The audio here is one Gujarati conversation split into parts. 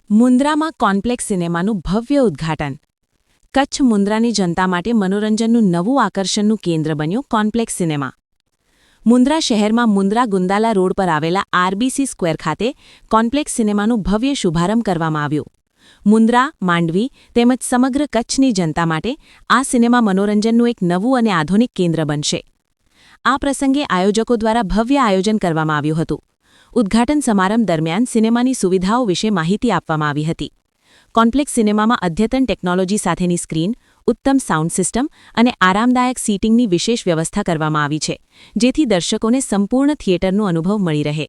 મુન્દ્રામાં કોમ્પ્લેક્સ સિનેમાનું ભવ્ય ઉદ્ઘાટન. કચ્છ મુન્દ્રાની જનતા માટે મનોરંજનનું નવું આકર્ષણનું કેન્દ્ર બન્યું કોમ્પ્લેક્સ સિનેમા. મુન્દ્રા શહેરમાં મુન્દ્રા ગુંદાલા રોડ પર આવેલા આરબીસી સ્ક્વેર ખાતે કોમ્પ્લેક્સ સિનેમાનું ભવ્ય શુભારંભ કરવામાં આવ્યું. મુન્દ્રા, માંડવી તેમજ સમગ્ર કચ્છની જનતા માટે આ સિનેમા મનોરંજનનું એક નવું અને આધુનિક કેન્દ્ર બનશે. આ પ્રસંગે આયોજકો દ્વારા ભવ્ય આયોજન કરવામાં આવ્યું હતું. ઉદ્ઘાટન સમારંભ દરમિયાન સિનેમાની સુવિધાઓ વિશે માહિતી આપવામાં આવી હતી. કોમ્પ્લેક્સ સિનેમામાં અદ્યતન ટેકનોલોજી સાથેની સ્ક્રીન, ઉત્તમ સાઉન્ડ સિસ્ટમ અને આરામદાયક સીટિંગની વિશેષ વ્યવસ્થા કરવામાં આવી છે, જેથી દર્શકોને સંપૂર્ણ થિયેટરનો અનુભવ મળી રહે.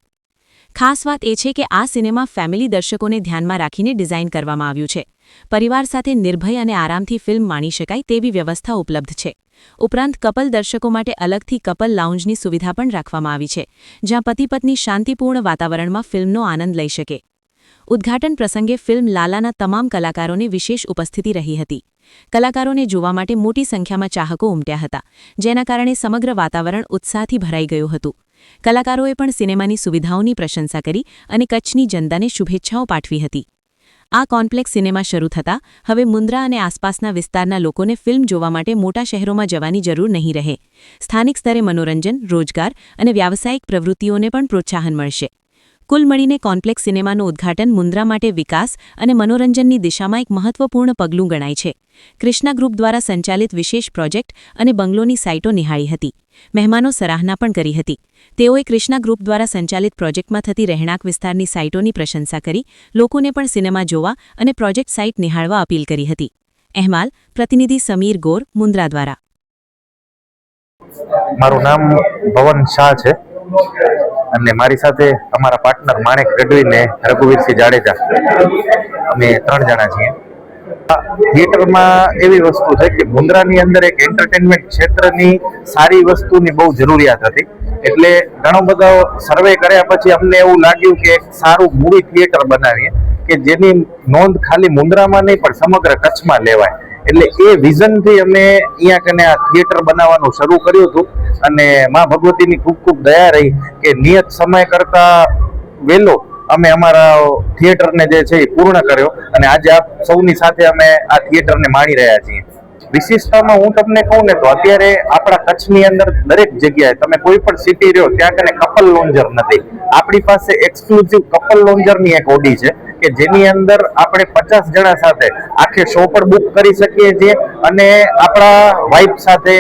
ખાસ વાત એ છે કે આ સિનેમા ફેમિલી દર્શકોને ધ્યાનમાં રાખીને ડિઝાઇન કરવામાં આવ્યું છે. પરિવાર સાથે નિર્ભય અને આરામથી ફિલ્મ માણી શકાય તેવી વ્યવસ્થા ઉપલબ્ધ છે. ઉપરાંત કપલ દર્શકો માટે અલગથી કપલ લાઉન્જની સુવિધા પણ રાખવામાં આવી છે, જ્યાં પતિ-પત્ની શાંતિપૂર્ણ વાતાવરણમાં ફિલ્મનો આનંદ લઈ શકે. ઉદ્ઘાટન પ્રસંગે ફિલ્મ લાલાના તમામ કલાકારોની વિશેષ ઉપસ્થિતિ રહી હતી. કલાકારોને જોવા માટે મોટી સંખ્યામાં ચાહકો ઉમટ્યા હતા, જેના કારણે સમગ્ર વાતાવરણ ઉત્સાહથી ભરાઈ ગયું હતું. કલાકારોએ પણ સિનેમાની સુવિધાઓની પ્રશંસા કરી અને કચ્છની જનતાને શુભેચ્છાઓ પાઠવી હતી. આ કોમ્પ્લેક્સ સિનેમા શરૂ થતાં હવે મુન્દ્રા અને આસપાસના વિસ્તારના લોકોને ફિલ્મ જોવા માટે મોટા શહેરોમાં જવાની જરૂર નહીં રહે. સ્થાનિક સ્તરે મનોરંજન, રોજગાર અને વ્યાવસાયિક પ્રવૃત્તિઓને પણ પ્રોત્સાહન મળશે. કુલ મળીને કોમ્પ્લેક્સ સિનેમાનું ઉદ્ઘાટન મુન્દ્રા માટે વિકાસ અને મનોરંજનની દિશામાં એક મહત્વપૂર્ણ પગલું ગણાય છે. કૃષ્ણા ગ્રુપ દ્વારા સંચાલિત વિશેષ પ્રોજેક્ટ અને બંગલોની સાઇટો નિહાળી હતી. મહેમાનો સરાહના પણ કરી હતી. તેઓએ કૃષ્ણા ગ્રુપ દ્વારા સંચાલિત પ્રોજેક્ટમાં થતી રહેણાંક વિસ્તારની સાઇટોની પ્રશંસા કરી લોકોને પણ સિનેમા જોવા અને પ્રોજેક્ટ સાઇટ નિહાળવા અપીલ કરી હતી. અહેવાલ પ્રતિનિધિ સમીર ગોર, મુન્દ્રા દ્વારા. મારું નામ ભવન શાહ છે અને મારી સાથે અમારા પાર્ટનર માણેક ગઢવી ને રઘુવીરસિંહ જાડેજા, અમે 3 જણા છીએ. થિયેટરમાં એવી વસ્તુ છે કે મુન્દ્રાની અંદર એક એન્ટરટેનમેન્ટ ક્ષેત્રની સારી વસ્તુની બહુ જરૂરિયાત હતી. એટલે ઘણો બધો સર્વે કર્યા પછી અમને એવું લાગ્યું કે એક સારું મૂવી થિયેટર બનાવીએ કે જેની નોંધ ખાલી મુન્દ્રામાં નહીં પણ સમગ્ર કચ્છમાં લેવાય. એટલે એ વિઝનથી અમે અહીંયા કને આ થિયેટર બનાવવાનું શરૂ કર્યું હતું અને મા ભગવતીની ખૂબ ખૂબ દયા રહી કે નિયત સમય કરતા વહેલો અમે અમારા થિયેટરને જે છે એ પૂર્ણ કર્યો અને આજે આપ સૌની સાથે અમે આ થિયેટરને માણી રહ્યા છીએ. વિશિષ્ટતામાં હું તમને કહું ને તો અત્યારે આપણા કચ્છની અંદર દરેક જગ્યાએ તમે કોઈ પણ સિટી રહ્યો ત્યાં કને કપલ લોન્જર નથી. આપણી પાસે એક્સક્લુઝિવ કપલ લોન્જરની એક ઓડી છે કે જેની અંદર આપણે 50 જણા સાથે આખે શો પર બુક કરી શકીએ છીએ અને આપણા વાઇફ સાથે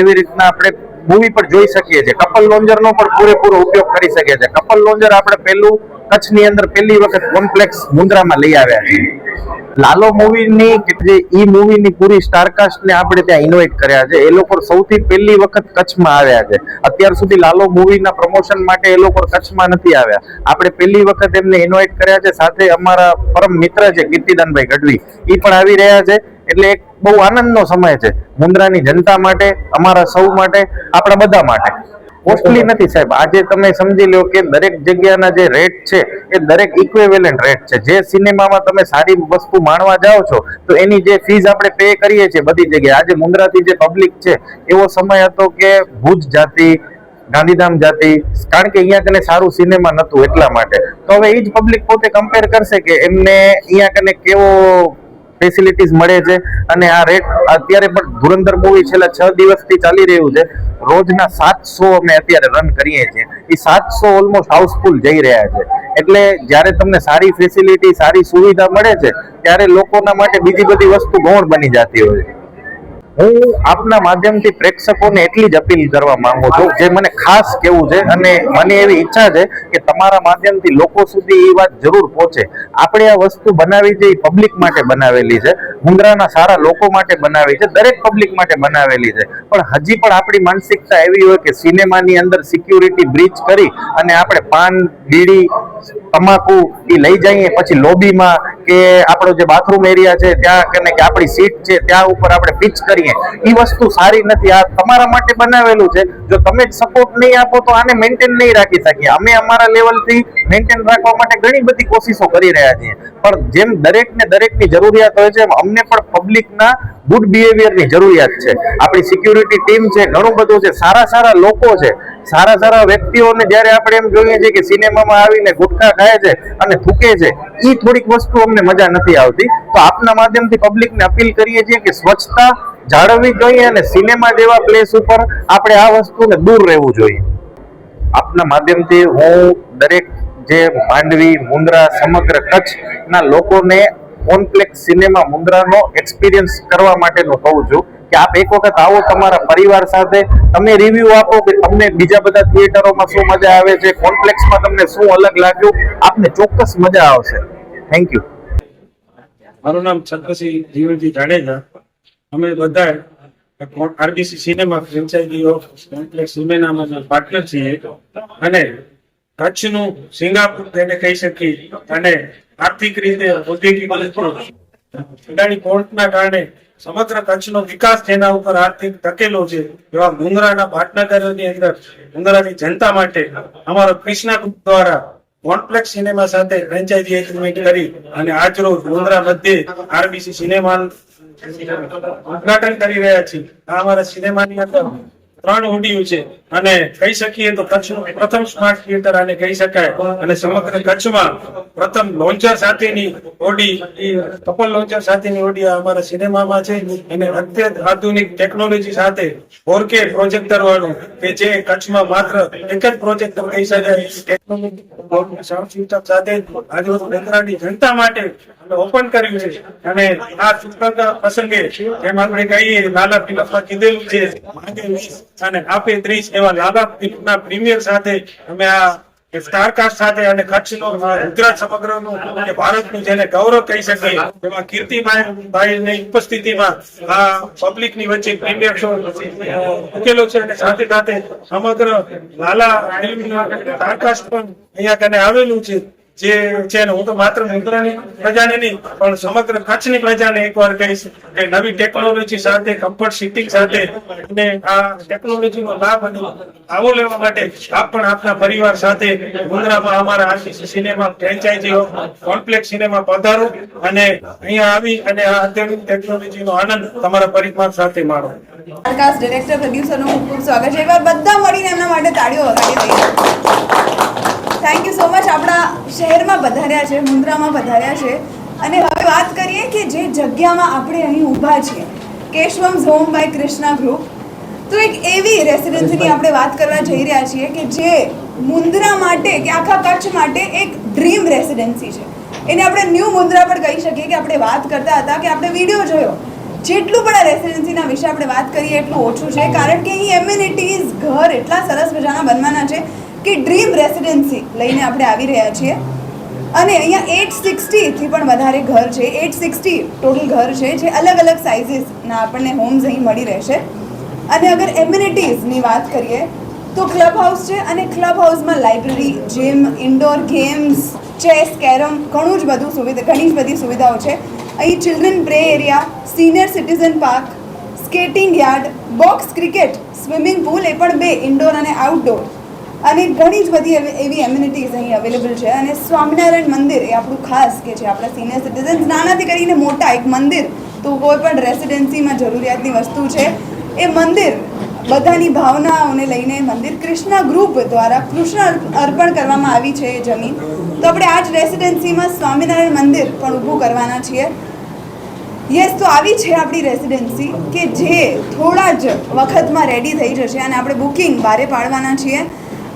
એવી રીતના આપણે મૂવી પણ જોઈ શકીએ છીએ. કપલ લોન્જરનો પણ પૂરેપૂરો ઉપયોગ કરી શકીએ છીએ. કપલ લોન્જર આપણે પહેલું કચ્છની અંદર પહેલી વખત કોમ્પ્લેક્સ મુન્દ્રામાં લઈ આવ્યા છીએ. લાલો મૂવીની કે જે ઈ મૂવીની પૂરી સ્ટારકાસ્ટને આપણે ત્યાં ઇન્વાઇટ કર્યા છે. એ લોકો સૌથી પહેલી વખત કચ્છમાં આવ્યા છે. અત્યાર સુધી લાલો મૂવીના પ્રમોશન માટે એ લોકો કચ્છમાં નથી આવ્યા. આપણે પહેલી વખત એમને ઇન્વાઇટ કર્યા છે. સાથે અમારા પરમ મિત્ર છે કીર્તિદાનભાઈ ગઢવી, એ પણ આવી રહ્યા છે. એટલે એક બહુ આનંદનો સમય છે મુન્દ્રાની જનતા માટે, અમારા સૌ માટે, આપણા બધા માટે. કોસ્ટલી નથી સાહેબ. આજે તમે સમજી લો કે દરેક જગ્યાના જે રેટ છે એ દરેક ઇક્વિવેલન્ટ રેટ છે. જે સિનેમામાં તમે સારી વસ્તુ માણવા જાઓ છો તો એની જે ફીઝ આપણે પે કરીએ છીએ બધી જગ્યાએ, આજે મુન્દ્રાથી જે પબ્લિક છે એવો સમય હતો કે ભુજ જાતિ, ગાંધીધામ જાતિ, કારણ કે અહીંયા કને સારું સિનેમા નહોતું એટલા માટે. તો હવે એ જ પબ્લિક પોતે કમ્પેર કરશે કે એમને અહીંયા કને કેવો ફેસિલિટીઝ મળે છે. અને આ રેટ અત્યારે પણ ધુરંધર મૂવી છેલ્લા 6 દિવસથી ચાલી રહ્યું છે. રોજના 700 અમે અત્યારે રન કરીએ છીએ. એ 700 ઓલમોસ્ટ હાઉસફુલ જઈ રહ્યા છે. એટલે જ્યારે તમને સારી ફેસિલિટી, સારી સુવિધા મળે છે ત્યારે લોકોના માટે બીજી બધી વસ્તુ ગૌણ બની જતી હોય છે. હું આપના માધ્યમથી પ્રેક્ષકોને એટલી જ અપીલ કરવા માંગુ છું, જે મને ખાસ કહેવું છે અને મને એવી ઈચ્છા છે કે તમારા માધ્યમથી લોકો સુધી એ વાત જરૂર પહોંચે. આપણે આ વસ્તુ બનાવી છે એ પબ્લિક માટે બનાવેલી છે, મુન્દ્રાના સારા લોકો માટે બનાવી છે, દરેક પબ્લિક માટે બનાવેલી છે. પણ હજી પણ આપણી માનસિકતા એવી હોય કે સિનેમાની અંદર સિક્યુરિટી બ્રીચ કરી અને આપણે પાન, બીડી, તમાકુ એ લઈ જઈએ, પછી લોબીમાં કે આપણો જે બાથરૂમ એરિયા છે ત્યાં કે આપણી સીટ છે ત્યાં ઉપર આપણે પિચ કરીએ, એ વસ્તુ સારી નથી. આ તમારા માટે બનાવેલું છે. જો તમે જ સપોર્ટ નહીં આપો તો આને મેન્ટેન નહીં રાખી શકીએ. અમે અમારા લેવલથી મેન્ટેન રાખવા માટે ઘણી બધી કોશિશો કરી રહ્યા છીએ. પણ જેમ દરેકની જરૂરિયાત હોય છે એમ અમને પણ પબ્લિકના ગુડ બિહેવિયરની જરૂરિયાત છે. આપણી સિક્યુરિટી ટીમ છે, ઘણું બધું છે, સારા લોકો છે સારા સારા વ્યક્તિઓને જ્યારે આપણે એમ જોઈએ છીએ કે સિનેમામાં આવીને ગુટખા ખાય છે અને થૂકે છે, એ થોડીક વસ્તુ અમને મજા નથી આવતી. તો આપના માધ્યમથી પબ્લિકને અપીલ કરીએ છીએ કે સ્વચ્છતા જાળવવી જોઈએ અને સિનેમા જેવા પ્લેસ ઉપર આપણે આ વસ્તુને દૂર રહેવું જોઈએ. આપના માધ્યમથી હું દરેક જે માંડવી, મુન્દ્રા, સમગ્ર કચ્છના લોકોને કોમ્પ્લેક્સ સિનેમા મુન્દ્રાનો એક્સપિરિયન્સ કરવા માટેનું કહું છું કે આપ એક વખત આવો તમારા પરિવાર સાથે, તમે રિવ્યુ આપો કે તમને બીજા બધા થિયેટરોમાં શું મજા આવે છે, કોમ્પ્લેક્સમાં તમને શું અલગ લાગ્યું, આપને ચોક્કસ મજા આવશે. Thank you. મારું નામ છત્રસિંહ જીવનજી જાડેજા. અમે બધા RBC cinema franchise of complex સિનેમાના પાર્ટનર છીએ અને કચ્છનું સિંગાપુર તેને કહી શકીએ અને આર્થિક રીતે ઔદ્યોગિક અદાણી પોર્ટના કારણે સમગ્ર કચ્છનો વિકાસ જેના ઉપર આર્થિક ટકેલો છે એવા મુન્દ્રાના પાટનગરની અંદર મુન્દ્રાની જનતા માટે અમારો કૃષ્ણા ગ્રુપ દ્વારા કોમ્પ્લેક્સ સિનેમા સાથે ફ્રેન્ચાઇઝી એગ્રીમેન્ટ કરી અને આજ રોજ મુન્દ્રા મધ્યે આરબીસી સિનેમા ઉદ્ઘાટન કરી રહ્યા છીએ. આ અમારા સિનેમાની અંદર 3 ઓડિયો છે અને કહી શકીએ તો કચ્છનું પ્રથમ સ્માર્ટ થિયેટર આને કહી શકાય અને સમગ્ર કચ્છમાં પ્રથમ લોન્ચર સાથેની ઓડી, કપલ લોન્ચર સાથેની ઓડી અમારા સિનેમામાં છે અને અત્યંત આધુનિક ટેકનોલોજી સાથે 4K પ્રોજેક્ટર વાળું કે જે કચ્છમાં માત્ર એક જ પ્રોજેક્ટર કહી શકાય ટેકનોલોજી સાઉન્ડ સિસ્ટમ સાથે આજરોજ મુન્દ્રાની જનતા માટે અમે ઓપન કર્યું છે. અને આ શુભ પ્રસંગે જેમ આપણે કહીએ લાલા ફિલ્મમાં કીધેલું છે માંગે 20 અને આપે 30 એવા લાલા ફિલ્મના પ્રીમિયર સાથે અમે આ સ્ટારકાસ્ટ સાથે અને કચ્છનો ગુજરાત સમગ્રનું અને ભારતનું જેને ગૌરવ કહી શકીએ એમાં કીર્તિભાઈની ઉપસ્થિતિમાં આ પબ્લિકની વચ્ચે પ્રીમિયર શો મૂકેલો છે અને સાથે સાથે સમગ્ર લાલા ફિલ્મના સ્ટારકાસ્ટ પણ અહીંયા કને આવેલું છે. જે છે ને હું તો માત્ર મુન્દ્રાની પ્રજાને નહીં પણ સમગ્ર કચ્છની પ્રજાને એકવાર કહીશ કે નવી ટેકનોલોજી સાથે કમ્ફર્ટ સીટિંગ સાથે અને આ ટેકનોલોજીનો લાભ અને આવો લેવા માટે આપ પણ આપના પરિવાર સાથે મુન્દ્રામાં અમારા RBC cinema franchise complex cinema પધારો અને અહીંયા આવી અને આ આધુનિક ટેકનોલોજીનો આનંદ તમારા પરિવાર સાથે માણો. સ્ટારકાસ્ટ ડિરેક્ટર પ્રોડ્યુસરનું ખૂબ ખૂબ સ્વાગત છે. એકવાર બધા મળીને એમના માટે તાળીઓ વગાડી દઈએ. Thank you so much. આપણા શહેરમાં પધાર્યા છે, મુન્દ્રામાં પધાર્યા છે અને હવે વાત કરીએ કે જે જગ્યામાં આપણે અહીં ઊભા છીએ, કેશવમ્સ હોમ બાય કૃષ્ણા ગ્રુપ, તો એક એવી રેસિડેન્સીની આપણે વાત કરવા જઈ રહ્યા છીએ કે જે મુન્દ્રા માટે કે આખા કચ્છ માટે એક ડ્રીમ રેસિડેન્સી છે. એને આપણે ન્યૂ મુન્દ્રા પણ કહી શકીએ કે આપણે વાત કરતા હતા કે આપણે વિડીયો જોયો, જેટલું પણ આ રેસિડેન્સીના વિશે આપણે વાત કરીએ એટલું ઓછું છે, કારણ કે અહીં એમ્યુનિટીઝ, ઘર એટલા સરસ મજાના બનવાના છે કે ડ્રીમ રેસિડેન્સી લઈને આપણે આવી રહ્યા છીએ. અને અહીંયા 860 થી પણ વધારે ઘર છે, 860 ટોટલ ઘર છે જે અલગ અલગ સાઇઝીસના આપણને હોમ્સ અહીં મળી રહેશે. અને અગર એમ્યુનિટીઝની વાત કરીએ તો ક્લબ હાઉસ છે અને ક્લબ હાઉસમાં library, gym, indoor games, chess, carrom, ઘણી જ બધી સુવિધાઓ છે. અહીં children play area, senior citizen park, skating yard, box cricket, swimming pool, એ પણ 2 ઇન્ડોર અને આઉટડોર, અને ઘણી જ બધી એવી એમ્યુનિટીઝ અહીં અવેલેબલ છે. અને સ્વામિનારાયણ મંદિર એ આપણું ખાસ કે છે આપણા સિનિયર સિટીઝન્સ નાનાથી કરીને મોટા એક મંદિર તો કોઈ પણ રેસિડેન્સીમાં જરૂરિયાતની વસ્તુ છે. એ મંદિર બધાની ભાવનાઓને લઈને મંદિર કૃષ્ણા ગ્રુપ દ્વારા કૃષ્ણ અર્પણ કરવામાં આવી છે એ જમીન. તો આપણે આ જ રેસિડેન્સીમાં સ્વામિનારાયણ મંદિર પણ ઊભું કરવાના છીએ. યસ, તો આવી છે આપણી રેસિડેન્સી કે જે થોડા જ વખતમાં રેડી થઈ જશે અને આપણે બુકિંગ બારે પાડવાના છીએ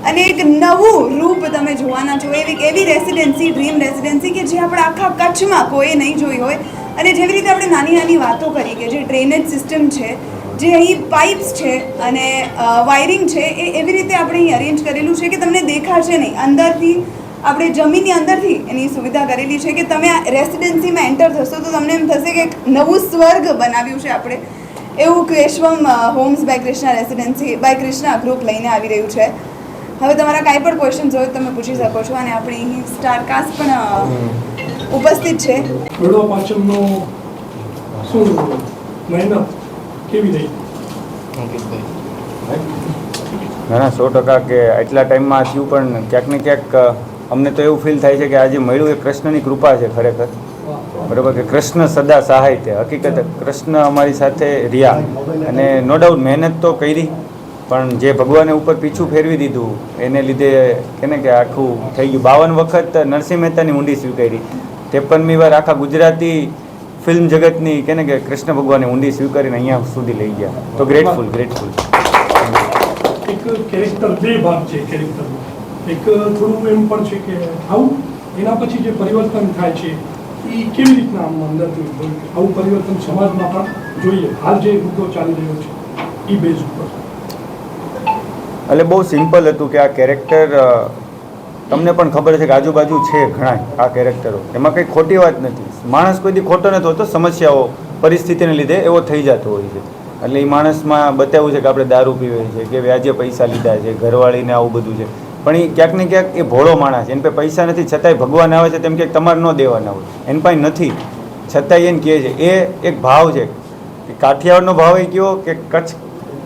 અને એક નવું રૂપ તમે જોવાના છો. એવી રેસિડેન્સી, ડ્રીમ રેસિડેન્સી કે જે આપણે આખા કચ્છમાં કોઈ નહીં જોઈ હોય. અને જેવી રીતે આપણે નાની નાની વાતો કરી કે જે ડ્રેનેજ સિસ્ટમ છે, જે અહીં પાઇપ્સ છે અને વાયરિંગ છે, એ એવી રીતે આપણે અહીં અરેન્જ કરેલું છે કે તમને દેખાશે નહીં. અંદરથી આપણે જમીનની અંદરથી એની સુવિધા કરેલી છે કે તમે આ રેસિડેન્સીમાં એન્ટર થશો તો તમને એમ થશે કે એક નવું સ્વર્ગ બનાવ્યું છે આપણે. એવું Keshavam homes by Krishna residency by Krishna group લઈને આવી રહ્યું છે. હવે તમારા કાંઈ પણ ક્વેશ્ચન્સ હોય તમે પૂછી શકો છો. અને આપણી અહીં સ્ટારકાસ્ટ પણ ઉપસ્થિત છે. ઘડો પાછળનો શું મહેનત કેવી રહી? ના 100% કે આટલા ટાઈમમાં થયું, પણ ક્યાંક ને ક્યાંક અમને તો એવું ફીલ થાય છે કે આજે મળ્યું એ કૃષ્ણની કૃપા છે ખરેખર. બરાબર કે કૃષ્ણ સદા સહાય છે. હકીકત કૃષ્ણ અમારી સાથે રહ્યા અને નો ડાઉટ મહેનત તો કરી, પણ જે ભગવાને ઉપર પીછું ફેરવી દીધું એને લીધે કેને કે આખું થઈ ગયું. 52 વખત નરસિંહ મહેતાની ઊંડી સ્વીકારી, 53મી વાર આખા ગુજરાતી ફિલ્મ જગતની કેને કે કૃષ્ણ ભગવાને ઊંડી સ્વીકારીને અહીંયા સુધી લઈ ગયા. તો ગ્રેટફુલ. એક કેરેક્ટર બે ભાગ છે કેરેક્ટરમાં. એક થોડું એમ પણ છે કે આવું એના પછી જે પરિવર્તન થાય છે એ કેવી રીતના આમ અંદરથી હોય કે આવું પરિવર્તન સમાજમાં પણ જોઈએ. હાલ જે મુદ્દો ચાલી રહ્યો છે એ બેઝ ઉપર. એટલે બહુ સિમ્પલ હતું કે આ કેરેક્ટર તમને પણ ખબર છે કે આજુબાજુ છે ઘણા આ કેરેક્ટરો, એમાં કંઈ ખોટી વાત નથી. માણસ કોઈ દી ખોટો નથી હોતો, સમસ્યાઓ પરિસ્થિતિને લીધે એવો થઈ જતો હોય છે. એટલે એ માણસમાં બતાવ્યું છે કે આપણે દારૂ પીવે છે, કે વ્યાજે પૈસા લીધા છે, ઘરવાળીને આવું બધું છે, પણ એ ક્યાંક ને ક્યાંક એ ભોળો માણસ છે. એને પાસે પૈસા નથી છતાંય ભગવાન આવે છે તેમ કે તમારે ન દેવાના હોય, એની પાસે નથી છતાંય એને કહે છે. એ એક ભાવ છે કે કાઠિયાવાડનો ભાવ એ કયો કે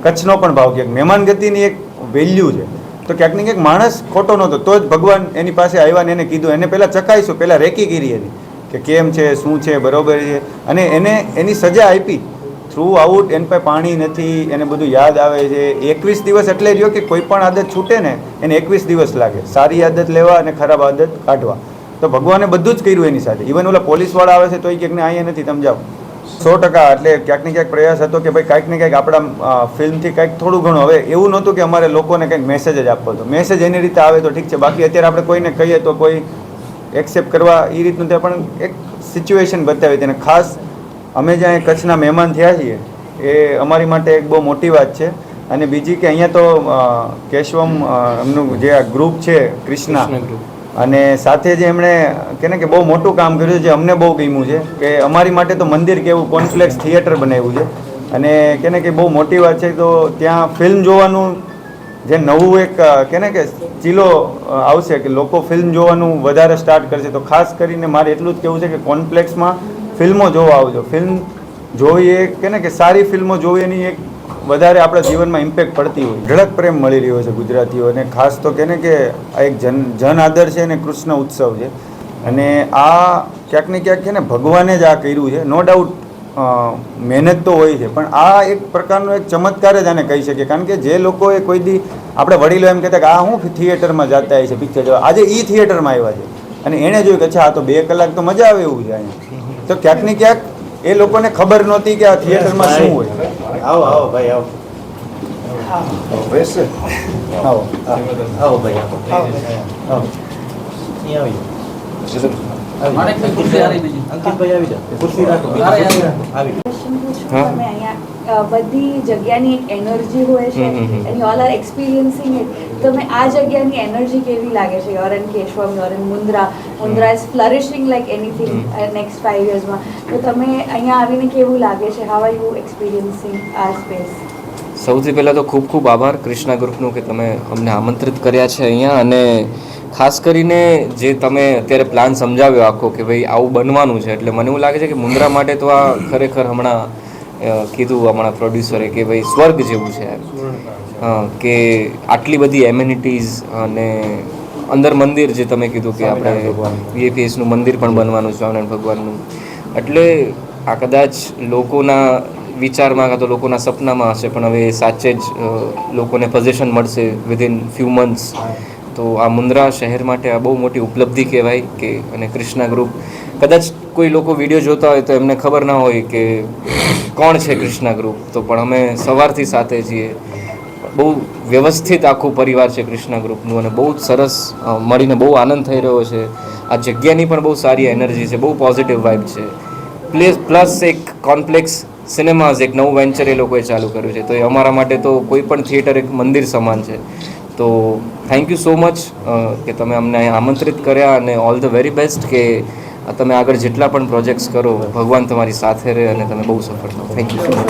કચ્છનો પણ ભાવ કે મહેમાન ગતિની એક વેલ્યુ છે. તો ક્યાંક ને ક્યાંક માણસ ખોટો નહોતો તો જ ભગવાન એની પાસે આવ્યા ને એને કીધું. એને પહેલાં ચકાઈશું, પહેલાં રેકી કરી એની કે કેમ છે, શું છે, બરોબર છે, અને એને એની સજા આપી થ્રુ આઉટ. એની પાસે પાણી નથી, એને બધું યાદ આવે છે. 21 દિવસ એટલે રહ્યો કે કોઈ પણ આદત છૂટે ને એને 21 દિવસ લાગે સારી આદત લેવા અને ખરાબ આદત કાઢવા. તો ભગવાને બધું જ કર્યું એની સાથે. ઇવન ઓલા પોલીસવાળા આવે છે તો એ ક્યાંક ને અહીંયા નથી, તમે જાઓ. 100% એટલે ક્યાંક ને ક્યાંક પ્રયાસ હતો કે ભાઈ કાંઈક ને કાંઈક આપણા ફિલ્મથી કાંઈક થોડું ઘણું. હવે એવું નહોતું કે અમારે લોકોને કંઈક મેસેજ જ આપવો હતો. મેસેજ એની રીતે આવે તો ઠીક છે, બાકી અત્યારે આપણે કોઈને કહીએ તો કોઈ એક્સેપ્ટ કરવા એ રીતનું ત્યાં પણ એક સિચ્યુએશન બતાવી હતી. અને ખાસ અમે જ્યાં કચ્છના મહેમાન થયા છીએ એ અમારી માટે એક બહુ મોટી વાત છે. અને બીજી કે અહીંયા તો કેશવમ એમનું જે આ ગ્રુપ છે કૃષ્ણા, અને સાથે જે એમણે કેને કે બહુ મોટું કામ કર્યું છે જે અમને બહુ ગમ્યું છે કે અમારી માટે તો મંદિર કે એવું કોમ્પ્લેક્સ થિયેટર બનાવ્યું છે. અને કેને કે બહુ મોટી વાત છે. તો ત્યાં ફિલ્મ જોવાનું જે નવું એક કેને કે ચીલો આવશે કે લોકો ફિલ્મ જોવાનું વધારે સ્ટાર્ટ કરશે. તો ખાસ કરીને મારે એટલું જ કહેવું છે કે કોમ્પ્લેક્સમાં ફિલ્મો જોવા આવજો. ફિલ્મ જોવી એ કેને કે સારી ફિલ્મો જોવી એની એક વધારે આપણા જીવનમાં ઇમ્પેક્ટ પડતી હોય. ઢળક પ્રેમ મળી રહ્યો છે ગુજરાતીઓને. ખાસ તો કેને કે આ એક જન આદર છે અને કૃષ્ણ ઉત્સવ છે. અને આ ક્યાંક ને ક્યાંક છે ને ભગવાને જ આ કર્યું છે. નો ડાઉટ મહેનત તો હોય છે, પણ આ એક પ્રકારનો એક ચમત્કાર જ આને કહી શકીએ. કારણ કે જે લોકોએ કોઈ દી આપણે વડીલો એમ કહેતા કે આ હું થિયેટરમાં જતા હોય છે પિક્ચર જોવા, આજે એ થિયેટરમાં આવ્યા છે અને એણે જોયું કે અચ્છા આ તો 2 કલાક તો મજા આવે એવું છે અહીંયા. તો ક્યાંક ને ક્યાંક એ લોકોને ખબર નહોતી કે આ થિયેટરમાં શું હોય. આવો આવો ભાઈ આવો. બેસો. આવો આવો ભાઈ આવો. આવો. અહીં આવી અંકિતભાઈ આવી જાઓ. ખુરશી રાખો. આવી ક્વેશ્ચન પૂછું તમે અહીંયા બધી જગ્યાની એક એનર્જી હોય છે and all are experiencing it. તમે આ જગ્યાની એનર્જી કેવી લાગે છે? Your end Keshavam, your end Mundra is flourishing like anything next 5 yearsમાં. તો તમે અહીંયા આવીને કેવું લાગે છે? હાઉ આર યુ એક્સપિરિયન્સિંગ આ સ્પેસ? સૌથી પહેલાં તો ખૂબ ખૂબ આભાર કૃષ્ણા ગ્રુપનું કે તમે અમને આમંત્રિત કર્યા છે અહીંયા. અને ખાસ કરીને જે તમે અત્યારે પ્લાન સમજાવ્યો આખો કે ભાઈ આવું બનવાનું છે, એટલે મને એવું લાગે છે કે મુન્દ્રા માટે તો આ ખરેખર હમણાં કીધું હમણાં પ્રોડ્યુસરે કે ભાઈ સ્વર્ગ જેવું છે કે આટલી બધી એમ્યુનિટીઝ અને અંદર મંદિર જે તમે કીધું કે આપણે VIPsનું મંદિર પણ બનવાનું છે સ્વામિનારાયણ ભગવાનનું. એટલે આ કદાચ લોકોના વિચારમાં કાં તો લોકોના સપનામાં હશે, પણ હવે સાચે જ લોકોને પોઝિશન મળશે વિધિન ફ્યુ મંથ્સ. તો આ મુન્દ્રા શહેર માટે આ બહુ મોટી ઉપલબ્ધિ કહેવાય. કે અને કૃષ્ણા ગ્રુપ કદાચ કોઈ લોકો વિડીયો જોતા હોય તો એમને ખબર ના હોય કે કોણ છે કૃષ્ણા ગ્રુપ. તો પણ અમે સવારથી સાથે છીએ. બહુ વ્યવસ્થિત આખું પરિવાર છે કૃષ્ણા ગ્રુપનું અને બહુ જ સરસ મળીને બહુ આનંદ થઈ રહ્યો છે. આ જગ્યાની પણ બહુ સારી એનર્જી છે, બહુ પોઝિટિવ વાઇબ છે. પ્લસ એક કોમ્પ્લેક્સ સિનેમાઝ એક નવું વેન્ચર એ લોકોએ ચાલુ કર્યું છે. તો એ અમારા માટે તો કોઈ પણ થિયેટર એક મંદિર સમાન છે. તો થેન્ક યુ સો મચ કે તમે અમને આમંત્રિત કર્યા અને ઓલ ધ વેરી બેસ્ટ કે તમે આગળ જેટલા પણ પ્રોજેક્ટ્સ કરો ભગવાન તમારી સાથે રહે અને તમે બહુ સફળ થાઓ. Thank you so much.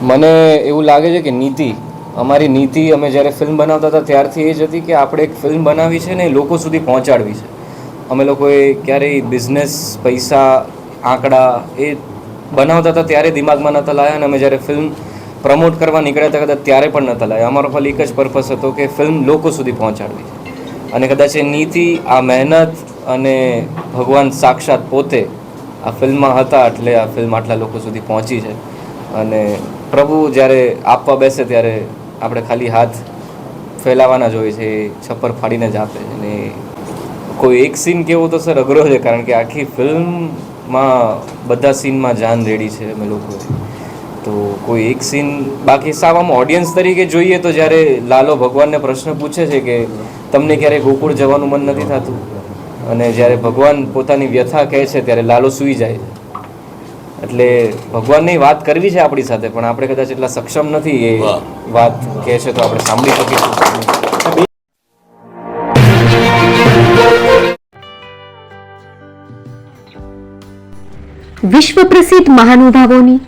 મને એવું લાગે છે કે અમારી નીતિ અમે જ્યારે ફિલ્મ બનાવતા હતા ત્યારથી એ જ હતી કે આપણે એક ફિલ્મ બનાવી છે ને એ લોકો સુધી પહોંચાડવી છે. અમે લોકોએ ક્યારેય બિઝનેસ, પૈસા, આંકડા એ બનાવતા હતા ત્યારે દિમાગમાં નહોતા લાવ્યા, અને અમે જ્યારે ફિલ્મ પ્રમોટ કરવા નીકળ્યા હતા કદાચ ત્યારે પણ નહોતા લાવ્યા. અમારો ખાલી એક જ પર્પસ હતો કે ફિલ્મ લોકો સુધી પહોંચાડવી છે. અને કદાચ એ નીતિ, આ મહેનત અને ભગવાન સાક્ષાત પોતે આ ફિલ્મમાં હતા એટલે આ ફિલ્મ આટલા લોકો સુધી પહોંચી છે. અને પ્રભુ જ્યારે આપવા બેસે ત્યારે આપણે ખાલી હાથ ફેલાવાના જ હોય છે, એ છપ્પર ફાડીને જ આપે છે. અને કોઈ એક સીન કેવો તો સર અઘરો છે, કારણ કે આખી ફિલ્મમાં બધા સીનમાં જાન રેડી છે અમે લોકો. તો કોઈ એક સીન બાકી સાવ આમ ઓડિયન્સ તરીકે જોઈએ તો જ્યારે લાલો ભગવાનને પ્રશ્ન પૂછે છે કે તમને ક્યારેય ગોકુળ જવાનું મન નથી થતું, અને જ્યારે ભગવાન પોતાની વ્યથા કહે છે ત્યારે લાલો સૂઈ જાય છે. એટલે ભગવાનની વાત કરવી છે આપણી સાથે, પણ આપણે કદાચ એટલા સક્ષમ નથી એ વાત કહે છે તો આપણે સાંભળી શકીશું. વિશ્વ પ્રસિદ્ધ મહાનુભાવોની,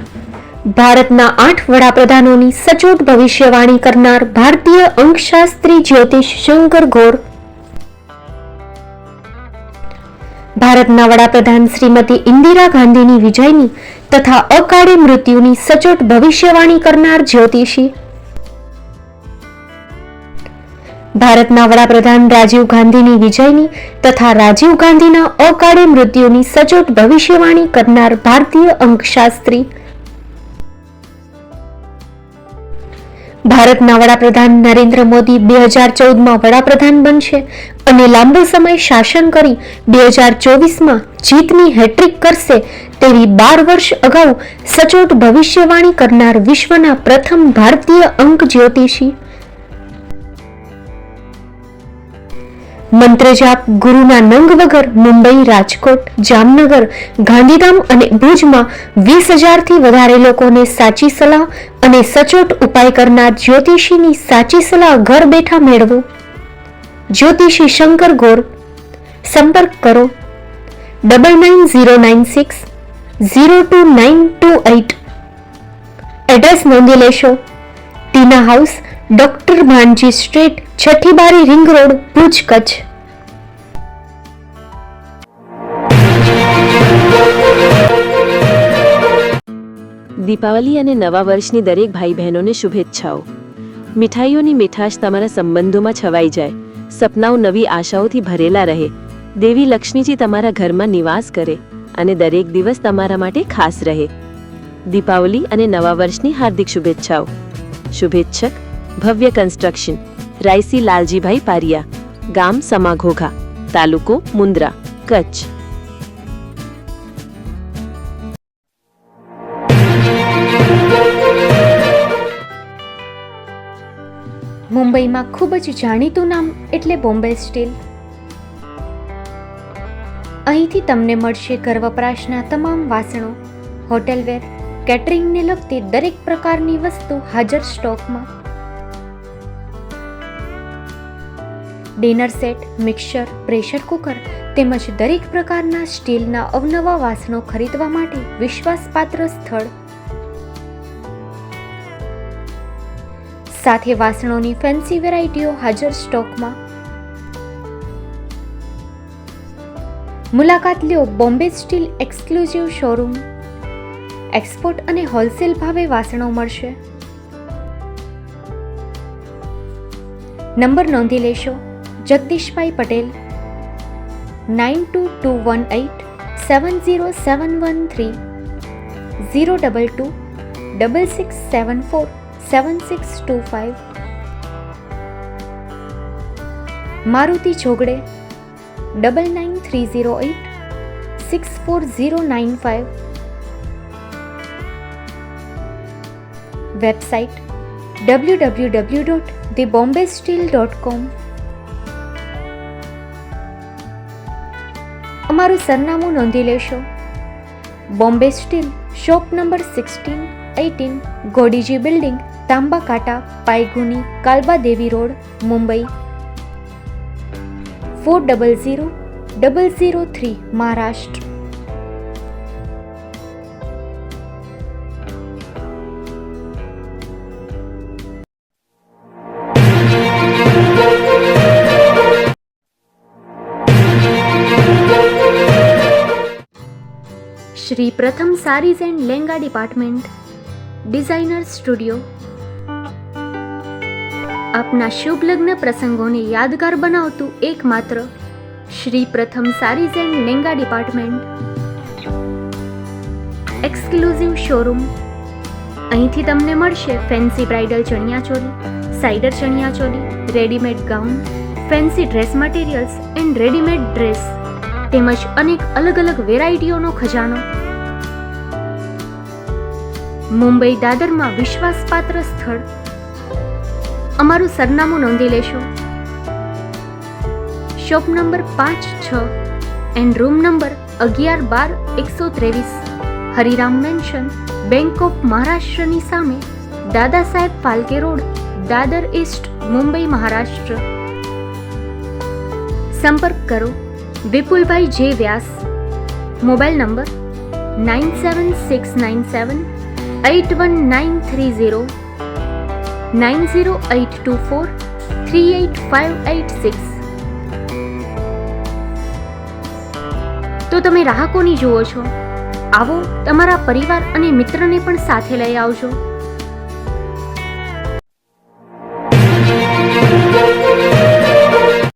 ભારતના 8 વડાપ્રધાનોની સચોટ ભવિષ્યવાણી કરનાર ભારતીય અંકશાસ્ત્રી જ્યોતિષ શંકર ઘોર, ભારતના વડાપ્રધાન શ્રીમતી ઇન્દિરા ગાંધીની વિજયની તથા અકાળે મૃત્યુની સચોટ ભવિષ્યવાણી કરનાર જ્યોતિષી, ભારતના વડાપ્રધાન રાજીવ ગાંધીની વિજયની તથા રાજીવ ગાંધીના અકાળે મૃત્યુની સચોટ ભવિષ્યવાણી કરનાર ભારતીય અંકશાસ્ત્રી, ભારતના વડાપ્રધાન નરેન્દ્ર મોદી 2014માં વડાપ્રધાન બનશે અને લાંબો સમય શાસન કરી 2024માં જીતની હેટ્રિક કરશે તેવી 12 વર્ષ અગાઉ સચોટ ભવિષ્યવાણી કરનાર વિશ્વના પ્રથમ ભારતીય અંક જ્યોતિષી, મંત્રજાપ ગુરુના નંગ વગર મુંબઈ, રાજકોટ, જામનગર, ગાંધીધામ અને ભુજમાં 20,000થી વધારે લોકોને સાચી સલાહ અને સચોટ ઉપાય કરનાર જ્યોતિષીની સાચી સલાહ ઘર બેઠા મેળવો. જ્યોતિષી શંકર ઘોર. સંપર્ક કરો 9909602928. એડ્રેસ નોંધી લેશો. ટીના હાઉસ, ડોક્ટર ભાનજી સ્ટ્રીટ, છઠ્ઠી બારી, રિંગ રોડ, ભુજ, કચ્છ. દીપાવલી અને નવા વર્ષની દરેક ભાઈ બહેનોને શુભેચ્છાઓ. મીઠાઈઓની મીઠાશ તમારા સંબંધોમાં છવાઈ જાય, સપનાઓ નવી આશાઓથી ભરેલા રહે, દેવી લક્ષ્મીજી તમારા ઘરમાં નિવાસ કરે અને દરેક દિવસ તમારા માટે ખાસ રહે. દીપાવલી અને નવા વર્ષની હાર્દિક શુભેચ્છાઓ. શુભેચ્છક ભવ્ય કન્સ્ટ્રક્શન, રાયસી લાલજીભાઈ પારિયા, ગામ સમાઘોઘા, તાલુકો મુન્દ્રા, કચ્છ. મુંબઈમાં ખૂબ જ જાણીતું નામ એટલે બોમ્બે સ્ટીલ. અહીંથી તમને મળશે ઘર વપરાશના તમામ વાસણો, હોટેલવેર, કેટરિંગને લગતી દરેક પ્રકારની વસ્તુ હાજર સ્ટોકમાં. Dinner set, mixer, pressure cooker તેમજ દરેક પ્રકારના સ્ટીલના અવનવા વાસણો ખરીદવા માટે વિશ્વાસપાત્ર સ્થળ. સાથે વાસણોની ફેન્સી વેરાયટીઓ હાજર સ્ટોકમાં. મુલાકાત લ્યો Bombay steel exclusive showroom. Export અને હોલસેલ ભાવે વાસણો મળશે. નંબર નોંધી લેશો. જગદીશભાઈ પટેલ 9221870713 022 6674 7625. મારુતિ જોગડે 9930864095. Website www.thebombasteel.com. અમારું સરનામું નોંધી લેશો. Bombay steel, shop number 16-18, Godiji building, Tamba Kanta, Paydhuni, Kalbadevi road, Mumbai 400003, Maharashtra. Shri Pratham saris and lehenga department, designer studio. આપના શુભ લગ્ન પ્રસંગોને યાદગાર બનાવતું એકમાત્ર Shri Pratham saris and lehenga department. Exclusive showroom. અહીંથી તમને મળશે fancy bridal chaniya choli, cider chaniya choli, readymade gown, fancy dress materials and readymade dress તેમજ અનેક અલગ અલગ વેરાયટીઓનો ખજાનો. મુંબઈ દાદરમાં વિશ્વાસપાત્ર સ્થળ. અમારું સરનામું નોંધી લેશો. Shop number 5-6 and room number 11-12-123, Hariram mansion, bank of મહારાષ્ટ્રની સામે, દાદા સાહેબ ફાલ્કે રોડ, દાદર ઈસ્ટ, મુંબઈ, મહારાષ્ટ્ર. સંપર્ક કરો વિપુલભાઈ જે વ્યાસ. Mobile number 9769781930, 9082438586. તો તમે રાહ કોની જુઓ છો? આવો, તમારા પરિવાર અને મિત્રને પણ સાથે લઈ આવજો.